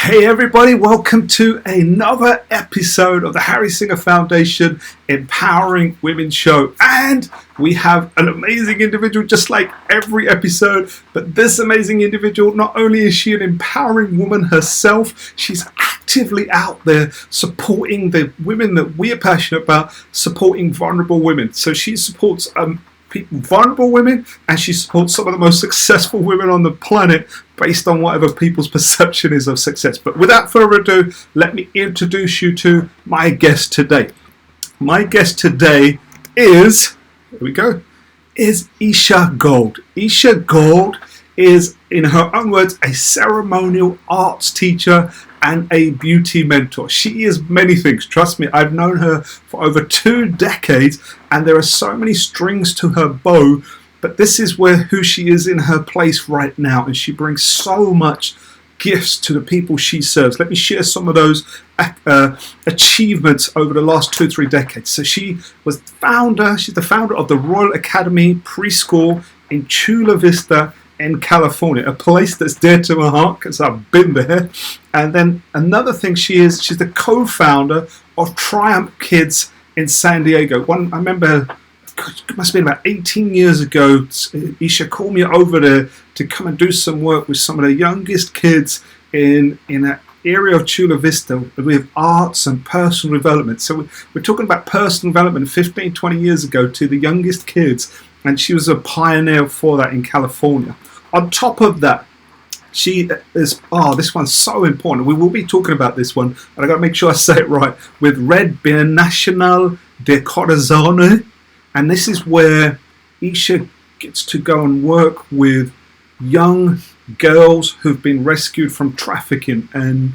Hey everybody, welcome to another episode of the Harry Singer Foundation Empowering Women Show. And we have an amazing individual, just like every episode. But this amazing individual, not only is she an empowering woman herself, she's actively out there supporting the women that we are passionate about, supporting vulnerable women. So she supports vulnerable women, and she supports some of the most successful women on the planet based on whatever people's perception is of success. But without further ado, let me introduce you to my guest today. My guest today is, here we go, is Isha Gold. Isha Gold is, in her own words, a ceremonial arts teacher and a beauty mentor. She is many things. Trust me, I've known her for over 2 decades, and there are so many strings to her bow, but this is who she is in her place right now, and she brings so much gifts to the people she serves. Let me share some of those achievements over the last 2-3 decades. So she's the founder of the Royal Academy Preschool in Chula Vista in California, a place that's dear to my heart because I've been there. And then another thing she's the co-founder of Triumph Kids in San Diego. I remember, it must have been about 18 years ago, Isha called me over there to come and do some work with some of the youngest kids in an area of Chula Vista with arts and personal development. So we're talking about personal development 15, 20 years ago to the youngest kids, and she was a pioneer for that in California. On top of that, she is, this one's so important. We will be talking about this one, and I got to make sure I say it right, with Red Binacional de Corazon. And this is where Isha gets to go and work with young girls who've been rescued from trafficking. And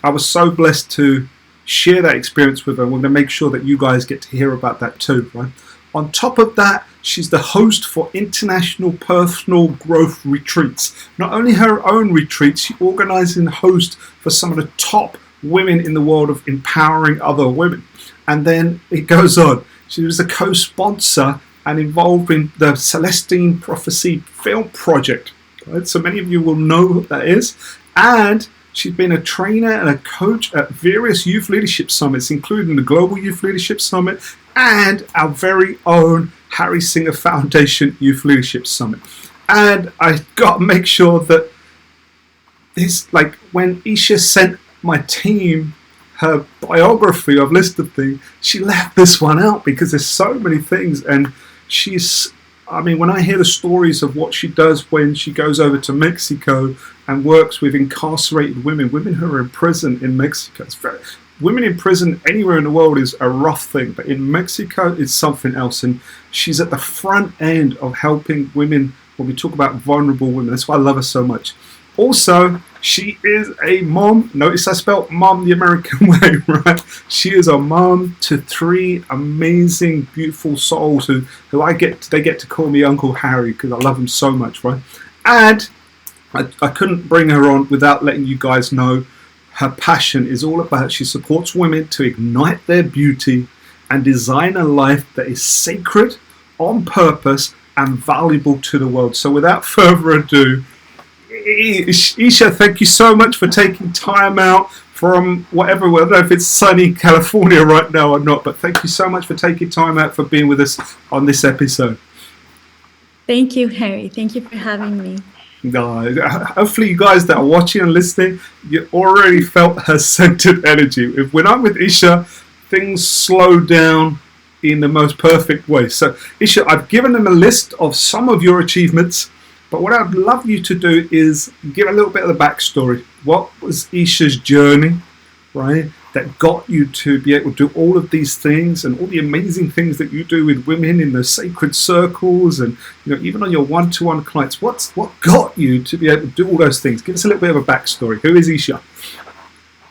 I was so blessed to share that experience with her. We're going to make sure that you guys get to hear about that too, right? On top of that, she's the host for international personal growth retreats. Not only her own retreats, she organizes and hosts for some of the top women in the world of empowering other women. And then it goes on. She was a co-sponsor and involved in the Celestine Prophecy film project. Right? So many of you will know what that is. And she's been a trainer and a coach at various youth leadership summits, including the Global Youth Leadership Summit and our very own Harry Singer Foundation Youth Leadership Summit. And I got to make sure that this, like when Isha sent my team her biography of list of things, she left this one out because there's so many things. And when I hear the stories of what she does when she goes over to Mexico and works with incarcerated women who are in prison in Mexico, women in prison anywhere in the world is a rough thing, but in Mexico it's something else. And she's at the front end of helping women when we talk about vulnerable women. That's why I love her so much. Also, she is a mom. Notice I spelled mom the American way, right? She is a mom to 3 amazing, beautiful souls who they get to call me Uncle Harry because I love them so much, right? And I couldn't bring her on without letting you guys know her passion is all about, she supports women to ignite their beauty and design a life that is sacred, on purpose, and valuable to the world. So without further ado, Isha, thank you so much for taking time out from whatever, I don't know if it's sunny California right now or not, but thank you so much for taking time out for being with us on this episode. Thank you, Harry. Thank you for having me. No, hopefully you guys that are watching and listening, you already felt her centered energy. When I'm with Isha, things slow down in the most perfect way. So Isha, I've given them a list of some of your achievements, but what I'd love you to do is give a little bit of the backstory. What was Isha's journey, right, that got you to be able to do all of these things and all the amazing things that you do with women in the sacred circles and even on your one-to-one clients? What got you to be able to do all those things? Give us a little bit of a backstory. Who is Isha?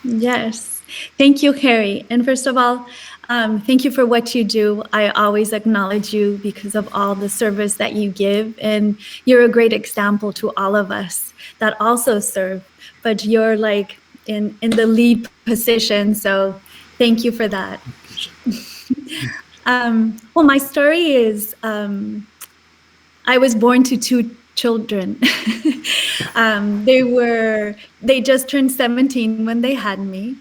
Yes. Thank you, Harry. And first of all, thank you for what you do. I always acknowledge you because of all the service that you give. And you're a great example to all of us that also serve. But you're like in the lead position. So thank you for that. Well, my story is I was born to 2 children. They just turned 17 when they had me,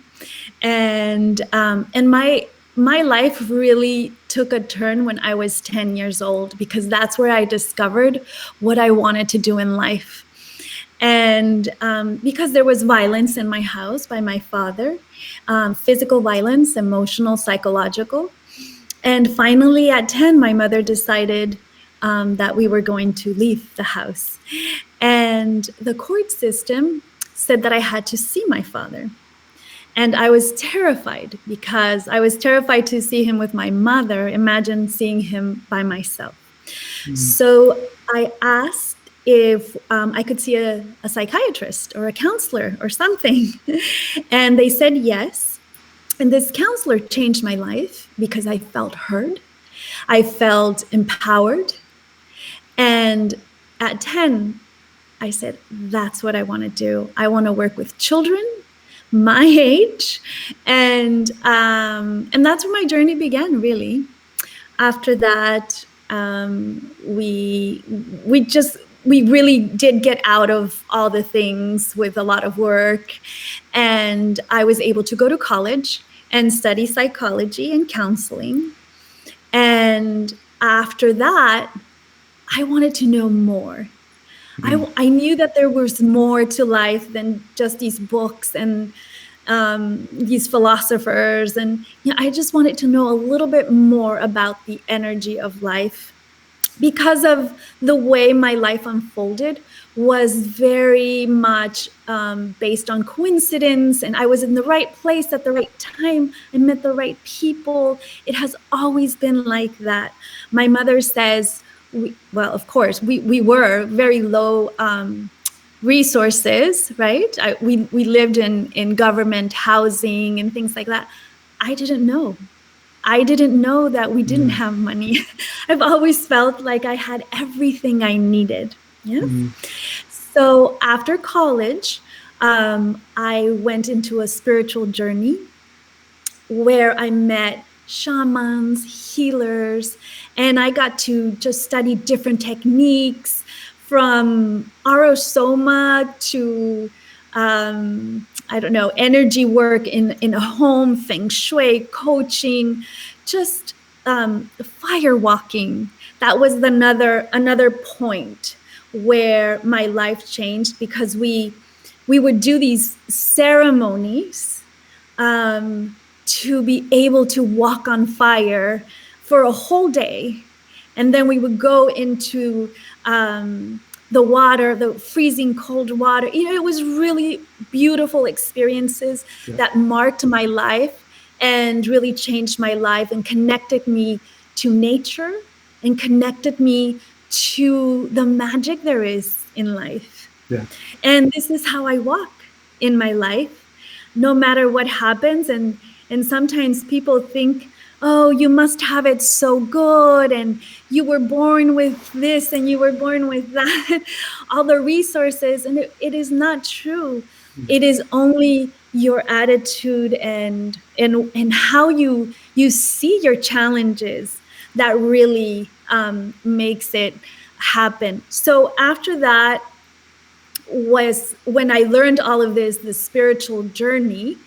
and my life really took a turn when I was 10 years old, because that's where I discovered what I wanted to do in life. And because there was violence in my house by my father, physical violence, emotional, psychological. And finally, at 10, my mother decided that we were going to leave the house. And the court system said that I had to see my father. And I was terrified, because I was terrified to see him with my mother. Imagine seeing him by myself. So I asked if I could see a psychiatrist or a counselor or something. And they said yes. And this counselor changed my life, because I felt heard. I felt empowered. And at 10, I said, that's what I want to do. I want to work with children my age. And that's where my journey began, really. After that, we really did get out of all the things with a lot of work. And I was able to go to college and study psychology and counseling. And after that, I wanted to know more. I knew that there was more to life than just these books and these philosophers. And I just wanted to know a little bit more about the energy of life, because of the way my life unfolded was very much based on coincidence, and I was in the right place at the right time. I met the right people. It has always been like that. My mother says, of course, we were very low resources, right? We lived in government housing and things like that. I didn't know that we didn't have money. I've always felt like I had everything I needed. Yeah. So after college, I went into a spiritual journey where I met shamans, healers, and I got to just study different techniques, from Arosoma to energy work in a home, feng shui, coaching, just fire walking. That was another point where my life changed, because we would do these ceremonies to be able to walk on fire for a whole day. And then we would go into the water, the freezing cold water. It was really beautiful experiences that marked my life and really changed my life and connected me to nature and connected me to the magic there is in life. Yeah. And this is how I walk in my life, no matter what happens. And sometimes people think, oh, you must have it so good, and you were born with this and you were born with that, all the resources. And it is not true. It is only your attitude and how you see your challenges that really makes it happen. So after that was when I learned all of this, the spiritual journey,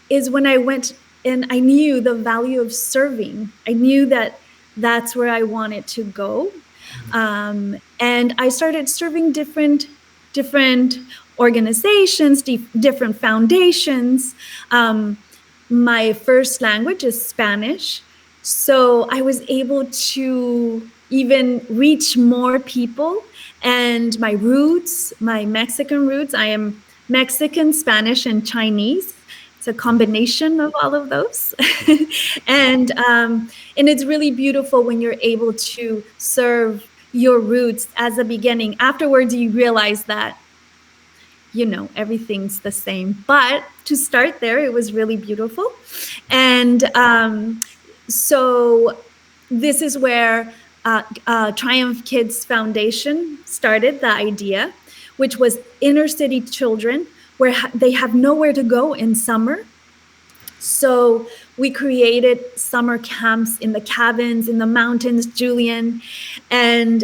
is when I went and I knew the value of serving. I knew that that's where I wanted to go. And I started serving different organizations, different foundations. My first language is Spanish, so I was able to even reach more people. And my roots, my Mexican roots, I am Mexican, Spanish, and Chinese. It's a combination of all of those. And it's really beautiful when you're able to serve your roots as a beginning. Afterwards, you realize that, everything's the same. But to start there, it was really beautiful. And so this is where Triumph Kids Foundation started the idea, which was inner city children where they have nowhere to go in summer. So we created summer camps in the cabins, in the mountains, Julian, and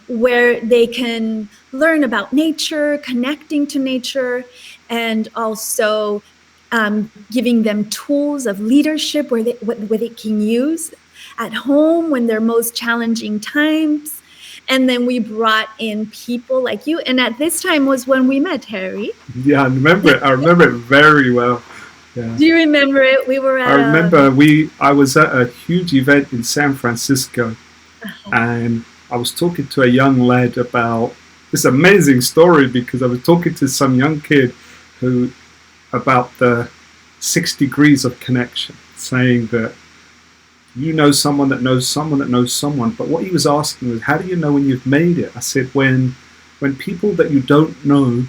where they can learn about nature, connecting to nature, and also giving them tools of leadership where they can use at home when they're most challenging times. And then we brought in people like you. And at this time was when we met, Harry. Yeah, I remember it. I remember it very well. Yeah. Do you remember it? We were at I remember I was at a huge event in San Francisco, and I was talking to a young lad about this amazing story, because I was talking to some young kid who about the 6 degrees of connection, saying that you know someone that knows someone that knows someone. But what he was asking was, how do you know when you've made it? I said, when people that you don't know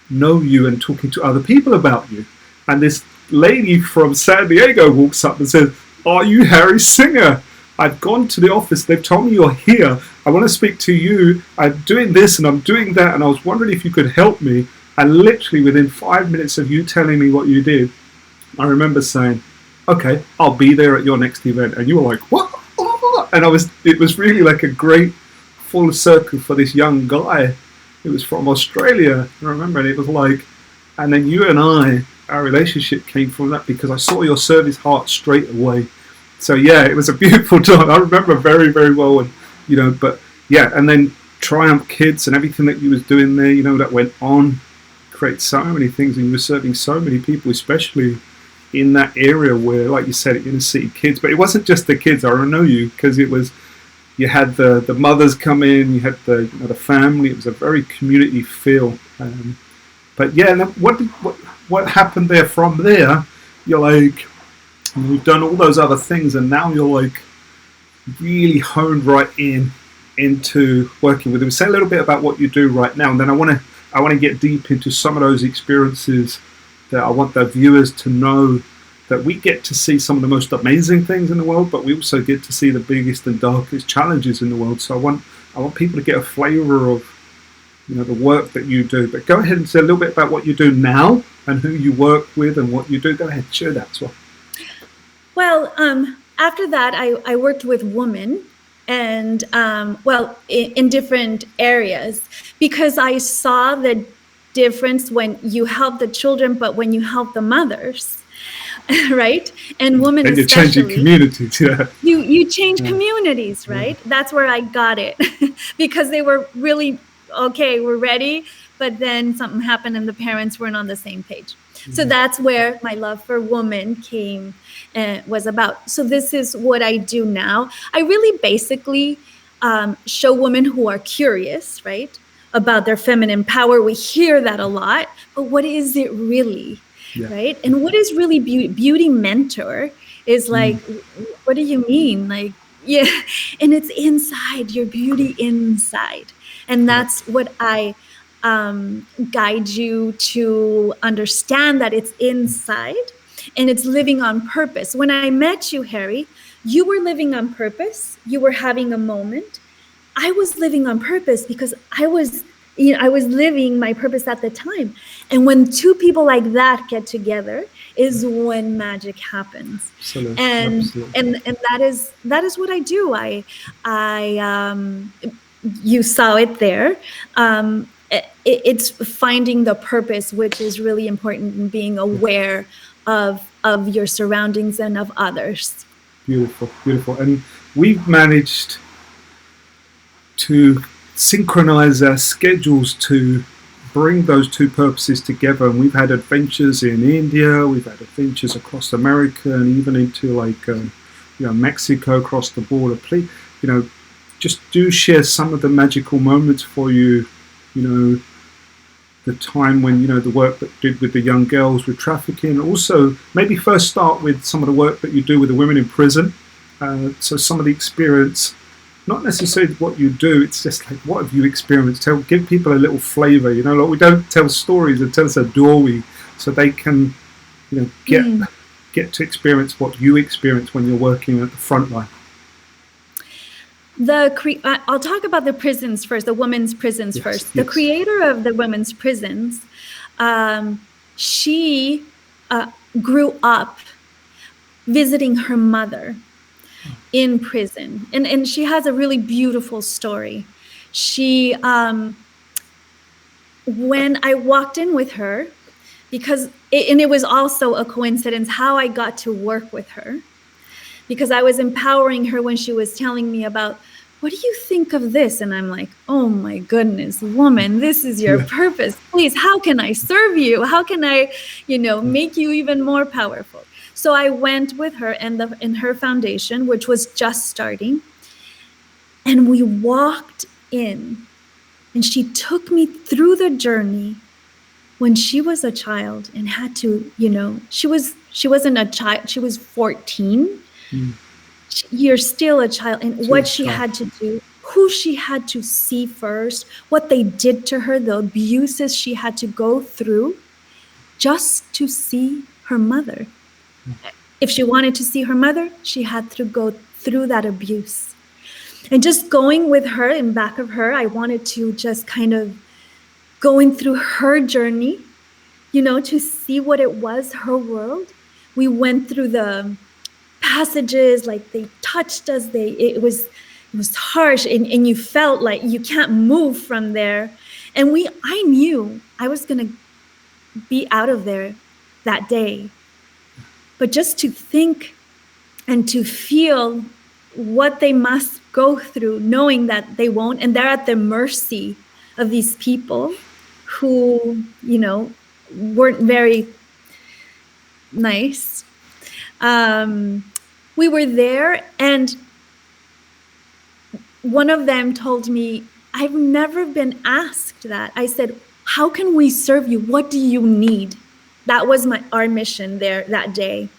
you and talking to other people about you. And this lady from San Diego walks up and says, "Are you Harry Singer? I've gone to the office. They've told me you're here. I want to speak to you. I'm doing this and I'm doing that. And I was wondering if you could help me." And literally within 5 minutes of you telling me what you did, I remember saying, "Okay, I'll be there at your next event." And you were like, "What?" And it was really like a great full circle for this young guy. It was from Australia, I remember, and it was like, and then you and our relationship came from that, because I saw your service heart straight away. So yeah, it was a beautiful time. I remember very, very well, and but yeah, and then Triumph Kids and everything that you was doing there, that went on, create so many things, and you were serving so many people, especially in that area where, like you said, inner city kids. But it wasn't just the kids. I know you, because it was, you had the mothers come in, you had the family. It was a very community feel. But yeah, and what happened there from there? You're like, you've done all those other things, and now you're like really honed right into working with them. Say a little bit about what you do right now, and then I want to get deep into some of those experiences that I want the viewers to know, that we get to see some of the most amazing things in the world, but we also get to see the biggest and darkest challenges in the world. So I want people to get a flavor of the work that you do. But go ahead and say a little bit about what you do now and who you work with and what you do. Go ahead, share that as well. Well, after that, I worked with women, and in different areas, because I saw the difference when you help the children, but when you help the mothers. Right? And women, and you're changing communities. Yeah, you change communities, right? That's where I got it. Because they were really okay, we're ready, but then something happened and the parents weren't on the same page. So that's where my love for women came was about. So this is what I do now. I really basically show women who are curious, right, about their feminine power. We hear that a lot, but what is it really? Yeah. Right? And what is really beauty mentor is like, what do you mean? Like, yeah, and it's inside, your beauty inside. And that's what I guide you to understand, that it's inside and it's living on purpose. When I met you, Harry, you were living on purpose. You were having a moment. I was living on purpose because I was living my purpose at the time. And when two people like that get together is when magic happens. Absolutely. And Absolutely. and that is what I do. You saw it there. It's finding the purpose, which is really important, and being aware of your surroundings and of others. Beautiful, beautiful. And we've managed to synchronize our schedules to bring those two purposes together, and we've had adventures in India, we've had adventures across America, and even into like Mexico, across the border. Please, just do share some of the magical moments for you, the time when the work that you did with the young girls with trafficking. Also, maybe first start with some of the work that you do with the women in prison. So some of the experience, not necessarily what you do, it's just like, what have you experienced? Give people a little flavor, like we don't tell stories until it's a doorway, so they can, get to experience what you experience when you're working at the front line. I'll talk about the prisons first, the women's prisons first. The creator of the women's prisons, she grew up visiting her mother in prison. And she has a really beautiful story. She, when I walked in with her, it was also a coincidence how I got to work with her, because I was empowering her when she was telling me about, what do you think of this? And I'm like, oh my goodness, woman, this is your purpose. Please, how can I serve you? How can I, make you even more powerful? So I went with her in her foundation, which was just starting. And we walked in, and she took me through the journey when she was a child and had to, she wasn't a child, she was 14. You're still a child, and what she had to do, who she had to see first, what they did to her, the abuses she had to go through just to see her mother. If she wanted to see her mother, she had to go through that abuse. And just going with her, in back of her, I wanted to just kind of going through her journey, to see what it was, her world. We went through the passages, like they touched us, it was harsh, and you felt like you can't move from there. And I knew I was going to be out of there that day. But just to think and to feel what they must go through, knowing that they won't, and they're at the mercy of these people who, weren't very nice. We were there, and one of them told me, I've never been asked that. I said, how can we serve you? What do you need? That was our mission there that day,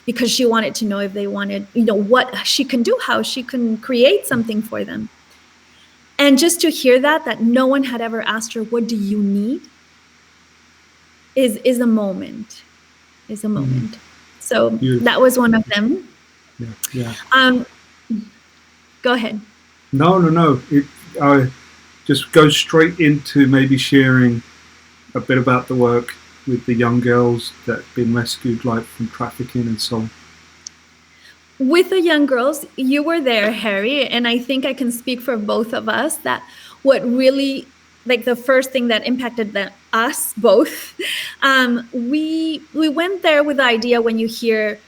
because she wanted to know if they wanted, what she can do, how she can create something for them. And just to hear that no one had ever asked her, what do you need? Is a moment. So that was one of them. Yeah. Go ahead. No. I just go straight into maybe sharing a bit about the work with the young girls that have been rescued, like from trafficking and so on. With the young girls, you were there, Harry, and I think I can speak for both of us that what really, like the first thing that impacted us both, we went there with the idea, when you hear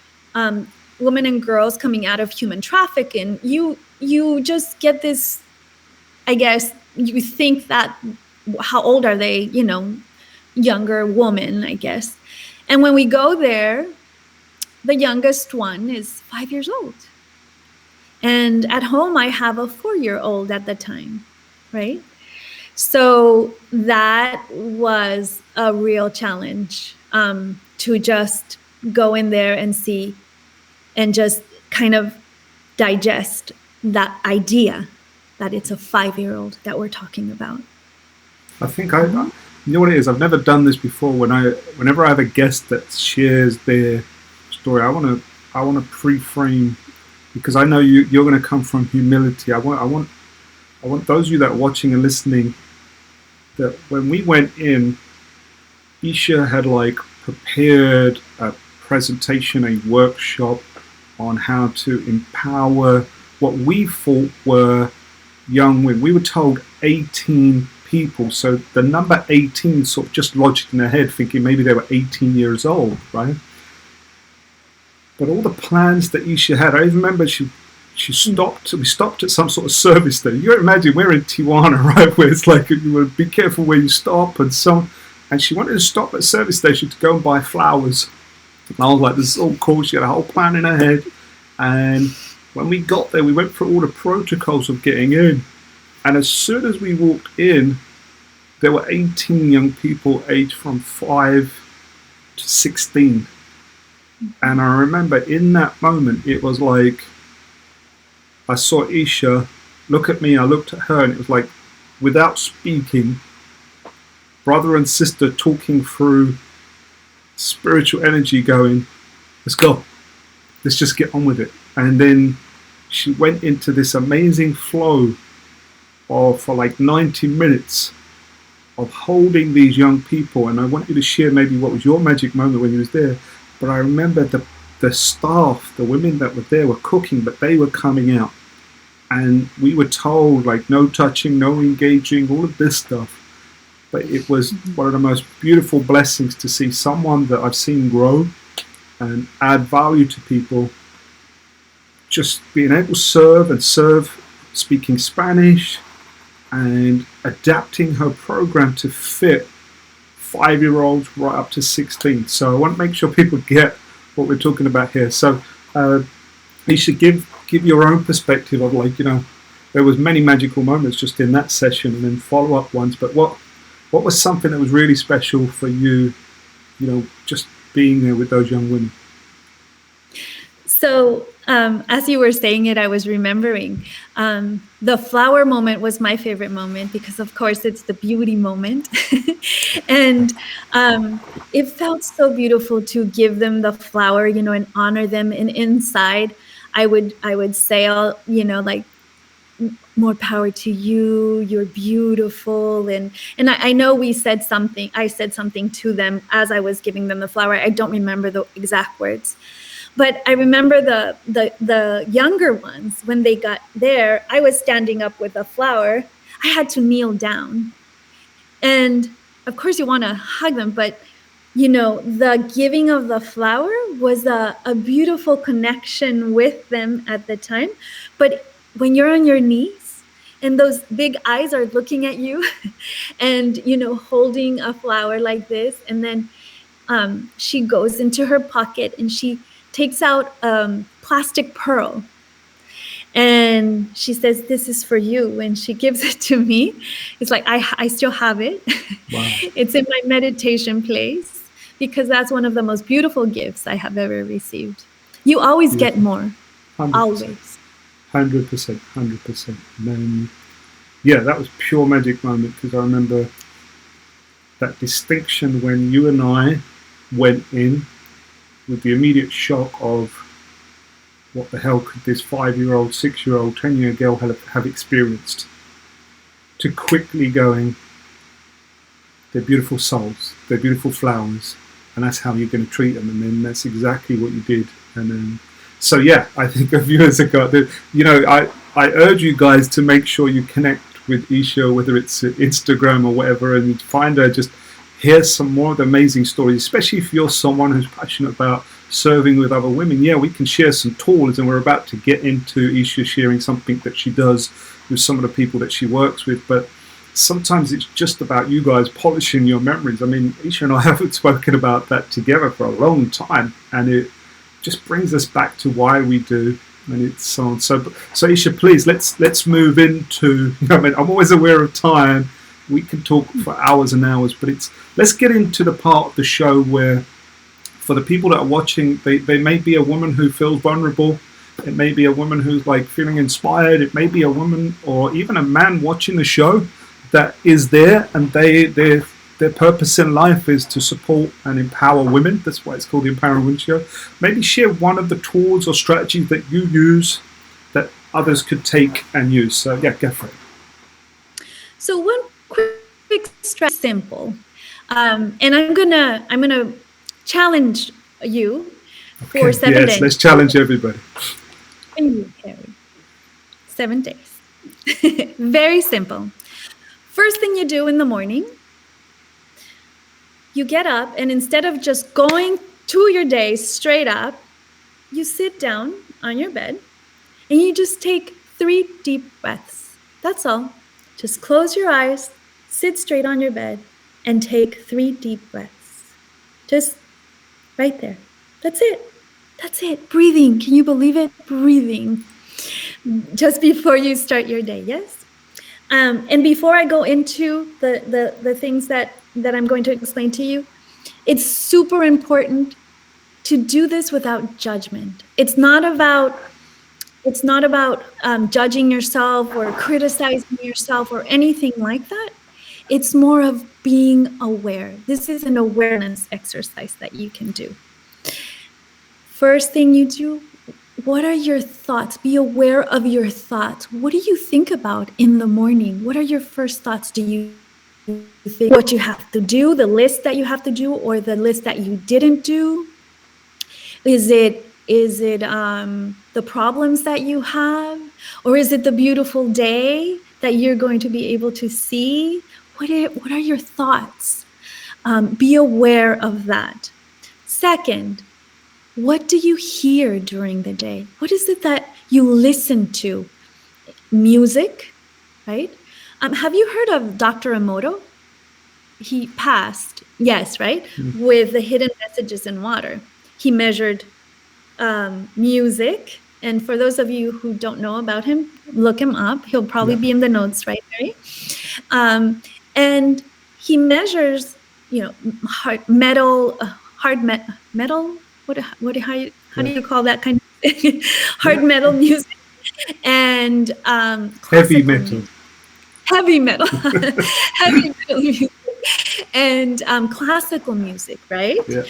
women and girls coming out of human trafficking, you just get this, I guess, you think that, how old are they, younger woman, I guess. And when we go there, the youngest one is 5 years old. And at home, I have a 4-year-old at the time, right? So that was a real challenge, to just go in there and see and just kind of digest that idea that it's a 5-year-old that we're talking about. I think you know what it is? I've never done this before. Whenever I have a guest that shares their story, I want to pre-frame, because I know you're going to come from humility. I want those of you that are watching and listening, that when we went in, Isha had prepared a presentation, a workshop on how to empower what we thought were young women. We were told 18 people, so the number 18 sort of just lodged in their head, thinking maybe they were 18 years old, right? But all the plans that Isha had, I even remember she stopped. We stopped at some sort of service station. You can imagine we're in Tijuana, right, where it's like you would be careful where you stop and so on. And she wanted to stop at a service station to go and buy flowers. And I was like, this is all cool. She had a whole plan in her head. And when we got there, we went through all the protocols of getting in. And as soon as we walked in, there were 18 young people aged from 5 to 16. And I remember in that moment, it was like, I saw Isha look at me, I looked at her, and it was like, without speaking, brother and sister talking through spiritual energy, going, let's go, let's just get on with it. And then she went into this amazing flow for 90 minutes of holding these young people. And I want you to share maybe what was your magic moment when you was there. But I remember the staff, the women that were there were cooking, but they were coming out. And we were told, like, no touching, no engaging, all of this stuff. But it was one of the most beautiful blessings to see someone that I've seen grow and add value to people, just being able to serve, speaking Spanish and adapting her program to fit 5-year-olds right up to 16. So I want to make sure people get what we're talking about here. So you should give your own perspective of, like, there was many magical moments just in that session and then follow-up ones. But what was something that was really special for you, just being there with those young women? So as you were saying it, I was remembering the flower moment was my favorite moment because, of course, it's the beauty moment. And it felt so beautiful to give them the flower, and honor them. And inside, I would say, like, more power to you, you're beautiful. And I know I said something to them as I was giving them the flower. I don't remember the exact words. But I remember the younger ones, when they got there, I was standing up with a flower. I had to kneel down. And of course you want to hug them, but the giving of the flower was a beautiful connection with them at the time. But when you're on your knees and those big eyes are looking at you and, holding a flower like this, and then she goes into her pocket and she takes out a plastic pearl and she says, "This is for you." And she gives it to me. It's like, I still have it. Wow. It's in my meditation place because that's one of the most beautiful gifts I have ever received. You always get more. 100%. Always. 100%. And then, that was pure magic moment, because I remember that distinction when you and I went in with the immediate shock of, what the hell could this 5-year-old, 6-year-old, 10-year girl have experienced, to quickly going, they're beautiful souls, they're beautiful flowers, and that's how you're going to treat them. And then that's exactly what you did. And then, so I think our viewers have got I urge you guys to make sure you connect with Isha, whether it's Instagram or whatever, and find her. Just hear some more of the amazing stories, especially if you're someone who's passionate about serving with other women. We can share some tools, and we're about to get into Isha sharing something that she does with some of the people that she works with. But sometimes it's just about you guys polishing your memories. I mean, Isha and I haven't spoken about that together for a long time, and it just brings us back to why we do. And it's so on. So Isha, please, let's move into. I'm always aware of time. We can talk for hours and hours, but let's get into the part of the show where, for the people that are watching, they may be a woman who feels vulnerable. It may be a woman who's like feeling inspired. It may be a woman or even a man watching the show that is there, and their purpose in life is to support and empower women. That's why it's called the Empowering Women Show. Maybe share one of the tools or strategies that you use that others could take and use. So go for it. So one quick strategy, simple, and I'm gonna challenge you for 7 days. Yes, let's challenge everybody. 7 days. Very simple. First thing you do in the morning, you get up, and instead of just going to your day straight up, you sit down on your bed and you just take 3 deep breaths. That's all. Just close your eyes, sit straight on your bed, and take 3 deep breaths. Just right there. That's it. Breathing. Can you believe it? Breathing. Just before you start your day, yes? And before I go into the things that I'm going to explain to you, it's super important to do this without judgment. It's not about judging yourself or criticizing yourself or anything like that. It's more of being aware. This is an awareness exercise that you can do. First thing you do, what are your thoughts? Be aware of your thoughts. What do you think about in the morning? What are your first thoughts? Do you think what you have to do, the list that you have to do, or the list that you didn't do? Is it the problems that you have, or is it the beautiful day that you're going to be able to see? What are your thoughts? Be aware of that. Second, what do you hear during the day? What is it that you listen to? Music, right? Have you heard of Dr. Emoto? He passed, yes, right? With the hidden messages in water. He measured music. And for those of you who don't know about him, look him up. He'll probably be in the notes, right, Mary? And he measures, metal. How do you call that kind of thing? Hard metal music and Heavy metal. Heavy metal, heavy metal music, and classical music, right? Yeah.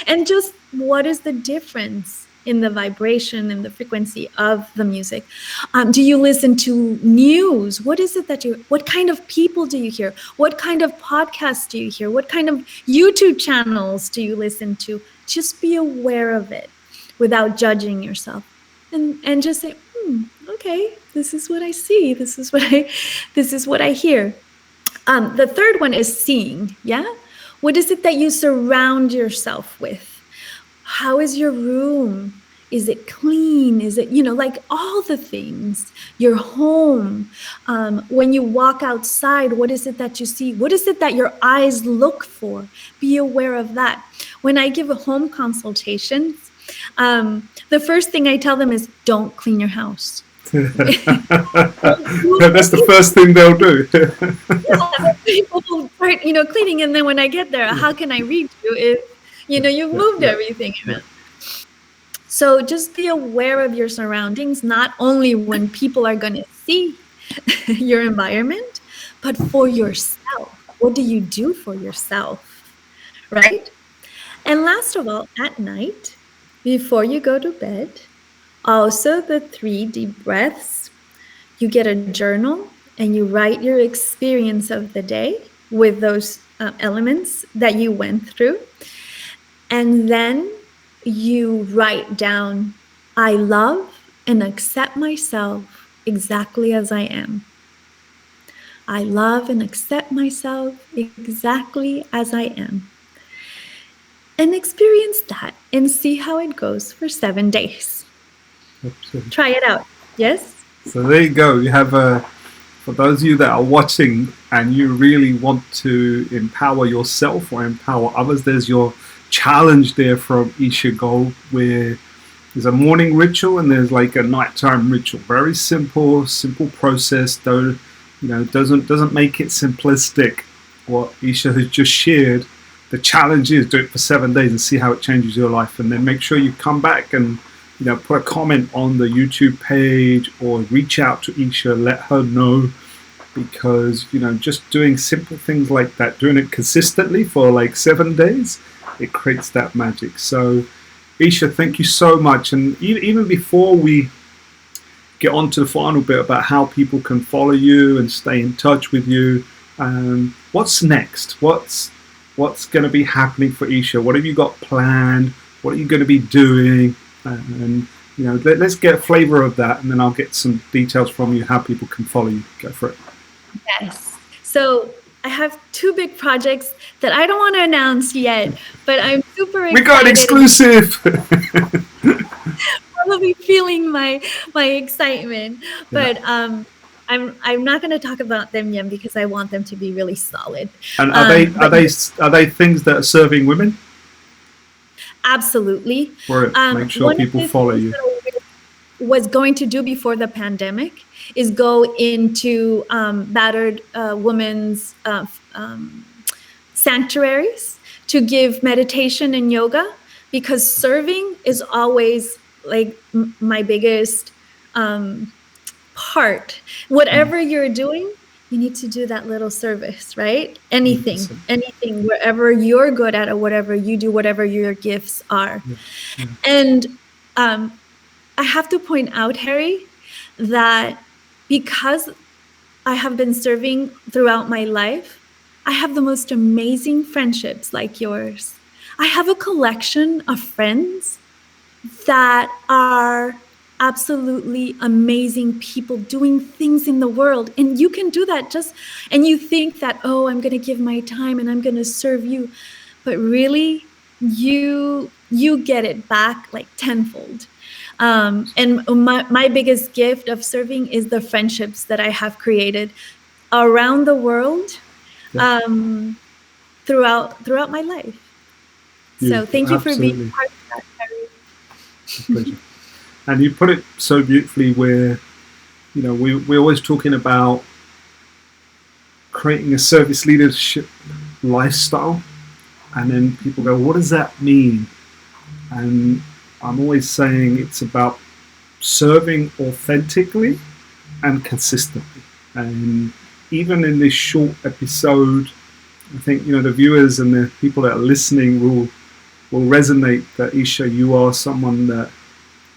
And just what is the difference in the vibration and the frequency of the music? Do you listen to news? What is it what kind of people do you hear? What kind of podcasts do you hear? What kind of YouTube channels do you listen to? Just be aware of it without judging yourself, and just say, okay, this is what I see. This is what I hear. The third one is seeing. Yeah. What is it that you surround yourself with? How is your room? Is it clean? Is it, like all the things, your home? When you walk outside, what is it that you see? What is it that your eyes look for? Be aware of that. When I give a home consultations, the first thing I tell them is don't clean your house. That's the first thing they'll do. Yeah, people will start, cleaning, and then when I get there, how can I reach you if, you've moved everything around? So just be aware of your surroundings, not only when people are going to see your environment, but for yourself. What do you do for yourself, right? And last of all, at night, before you go to bed, also the 3 deep breaths. You get a journal and you write your experience of the day with those elements that you went through. And then you write down, I love and accept myself exactly as I am. I love and accept myself exactly as I am. And experience that and see how it goes for 7 days. Try it out. Yes? So there you go. You have for those of you that are watching and you really want to empower yourself or empower others, there's your challenge there from Isha Gold, where there's a morning ritual and there's like a nighttime ritual. Very simple process, though, doesn't make it simplistic. What Isha has just shared, the challenge is do it for 7 days and see how it changes your life, and then make sure you come back and put a comment on the YouTube page or reach out to Isha, let her know, because just doing simple things like that, doing it consistently for like 7 days, it creates that magic. So Isha, thank you so much. And even before we get on to the final bit about how people can follow you and stay in touch with you, what's next? What's going to be happening for Isha? What have you got planned? What are you going to be doing? And let's get a flavor of that, and then I'll get some details from you how people can follow you. Go for it. Yes. So I have 2 big projects that I don't want to announce yet, but I'm super excited. We got an exclusive. Probably feeling my excitement, but I'm not going to talk about them yet because I want them to be really solid. And are they things that are serving women? Absolutely. Make sure people follow you. Was going to do before the pandemic is go into battered women's sanctuaries to give meditation and yoga, because serving is always like my biggest part. Whatever you're doing, you need to do that little service, right? Anything, wherever you're good at or whatever you do, whatever your gifts are. Yeah. And I have to point out, Harry, that because I have been serving throughout my life, I have the most amazing friendships like yours. I have a collection of friends that are absolutely amazing people doing things in the world. And you can do that and you think that, oh, I'm going to give my time and I'm going to serve you. But really, you get it back like tenfold. And my biggest gift of serving is the friendships that I have created around the world, throughout my life. So thank you for being part of that, Harry. Pleasure. And you put it so beautifully where, we're always talking about creating a service leadership lifestyle. And then people go, what does that mean? And I'm always saying it's about serving authentically and consistently. And even in this short episode, I think, the viewers and the people that are listening will resonate that, Isha, you are someone that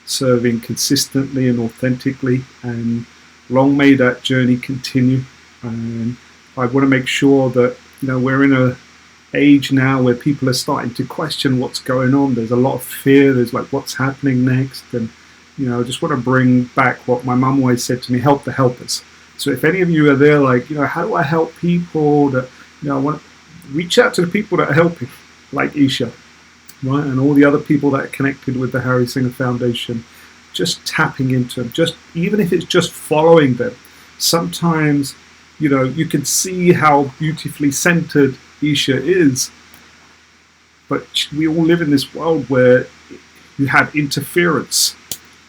serving consistently and authentically, and long may that journey continue. And I want to make sure that, we're in a age now where people are starting to question what's going on. There's a lot of fear. There's like, what's happening next? And, I just want to bring back what my mum always said to me, help the helpers. So if any of you are there, like, how do I help people that, I want to reach out to the people that are helping, like Isha, right? And all the other people that are connected with the Harry Singer Foundation, just tapping into them, just even if it's just following them. Sometimes, you can see how beautifully centered Isha is, but we all live in this world where you have interference,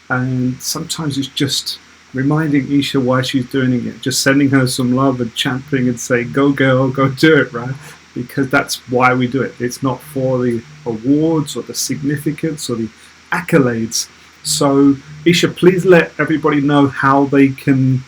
and sometimes it's just reminding Isha why she's doing it, just sending her some love and championing and saying, go girl, go do it, right? Because that's why we do it. It's not for the awards or the significance or the accolades. So Isha, please let everybody know how they can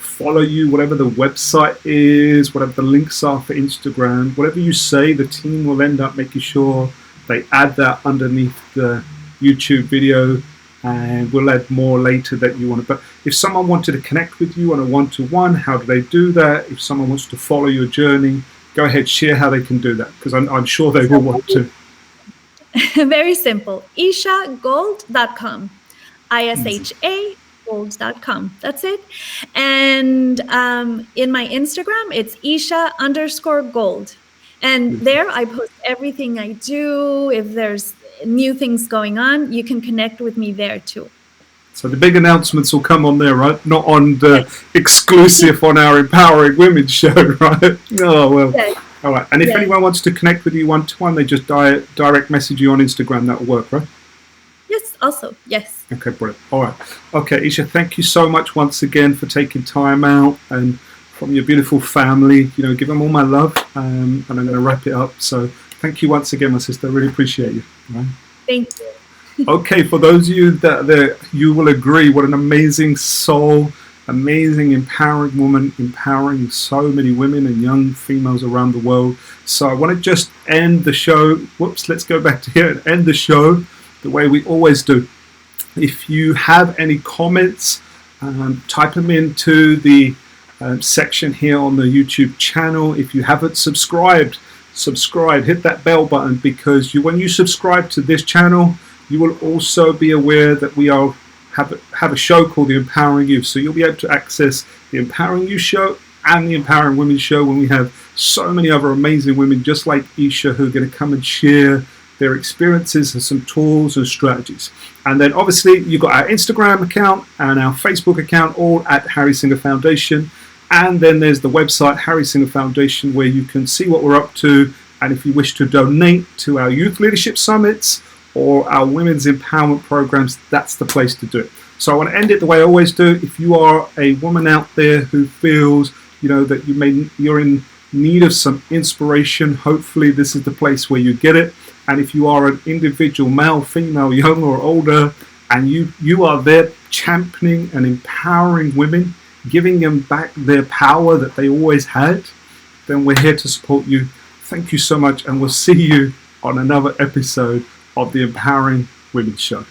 follow you, whatever the website is, whatever the links are for Instagram, whatever you say, the team will end up making sure they add that underneath the YouTube video, and we'll add more later that you want to. But if someone wanted to connect with you on a one-to-one, how do they do that? If someone wants to follow your journey, go ahead, share how they can do that, because I'm sure they will want to. Very simple. IshaGold.com. ISHA Gold.com. That's it. And in my Instagram, it's Isha_Gold. And there I post everything I do. If there's new things going on, you can connect with me there too. So the big announcements will come on there, right? Not on the exclusive on our Empowering Women show, right? Oh, well. Yes. All right. And if anyone wants to connect with you one-to-one, they just direct message you on Instagram. That will work, right? Yes, also. Yes. Okay, brilliant. All right. Okay, Isha, thank you so much once again for taking time out, and from your beautiful family, give them all my love, and I'm going to wrap it up. So thank you once again, my sister. I really appreciate you. All right? Thank you. Okay, for those of you that you will agree, what an amazing soul, amazing empowering woman, empowering so many women and young females around the world. So I want to just end the show. Whoops, let's go back to here and end the show the way we always do. If you have any comments, type them into the section here on the YouTube channel. If you haven't subscribed, hit that bell button, because when you subscribe to this channel, you will also be aware that we have a show called the Empowering Youth. So you'll be able to access the Empowering Youth show and the Empowering Women show, when we have so many other amazing women just like Isha who are going to come and share their experiences and some tools and strategies. And then obviously you've got our Instagram account and our Facebook account, all at Harry Singer Foundation. And then there's the website, Harry Singer Foundation, where you can see what we're up to. And if you wish to donate to our youth leadership summits or our women's empowerment programs, that's the place to do it. So I want to end it the way I always do. If you are a woman out there who feels, that you're in need of some inspiration, hopefully this is the place where you get it. And if you are an individual, male, female, young or older, and you are there championing and empowering women, giving them back their power that they always had, then we're here to support you. Thank you so much, and we'll see you on another episode of the Empowering Women Show.